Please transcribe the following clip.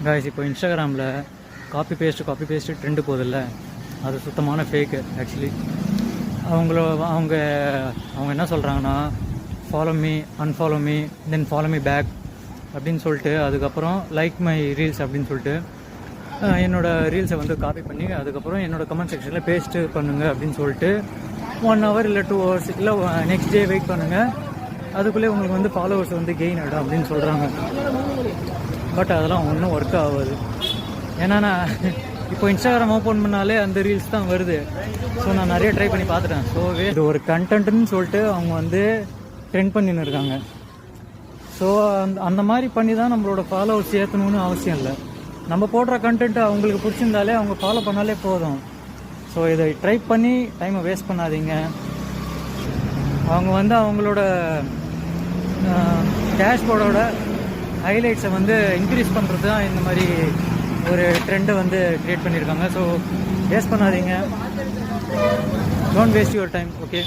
Guys இப்போ இன்ஸ்டாகிராமில் copy paste trend போதில்ல, அது சுத்தமான ஃபேக்கு. ஆக்சுவலி அவங்க என்ன சொல்கிறாங்கன்னா, follow me, unfollow me, then follow me back அப்படின்னு சொல்லிட்டு, அதுக்கப்புறம் லைக் மை ரீல்ஸ் அப்படின்னு சொல்லிட்டு என்னோடய ரீல்ஸை வந்து காப்பி பண்ணி அதுக்கப்புறம் என்னோடய கமெண்ட் செக்ஷனில் பேஸ்ட்டு பண்ணுங்கள் அப்படின்னு சொல்லிட்டு 1 hour இல்லை 2 hours இல்லை நெக்ஸ்ட் டே வெயிட் பண்ணுங்கள், அதுக்குள்ளே உங்களுக்கு வந்து ஃபாலோவர்ஸ் வந்து கெயின் ஆகிடும் அப்படின்னு சொல்கிறாங்க. பட் அதெல்லாம் ஒன்றும் ஒர்க் ஆகாது. ஏன்னா நான் இப்போ இன்ஸ்டாகிராம் ஓப்பன் பண்ணாலே அந்த ரீல்ஸ் தான் வருது. ஸோ நான் நிறைய ட்ரை பண்ணி பார்த்துட்டேன். ஸோ இது ஒரு கண்டென்ட்னு சொல்லிட்டு அவங்க வந்து ட்ரெண்ட் பண்ணின்னு இருக்காங்க. ஸோ அந்த மாதிரி பண்ணி தான் நம்மளோட ஃபாலோவர்ஸ் ஏற்றணும்னு அவசியம் இல்லை. நம்ம போடுற கண்டென்ட் அவங்களுக்கு பிடிச்சிருந்தாலே அவங்க ஃபாலோ பண்ணாலே போதும். ஸோ இதை ட்ரை பண்ணி டைமை வேஸ்ட் பண்ணாதீங்க. அவங்க வந்து அவங்களோட டேஷ்போர்டோட ஹைலைட்ஸை வந்து இன்க்ரீஸ் பண்ணுறது தான் இந்த மாதிரி ஒரு ட்ரெண்டை வந்து க்ரியேட் பண்ணியிருக்காங்க. ஸோ வேஸ்ட் பண்ணாதீங்க. Don't waste your time. Okay.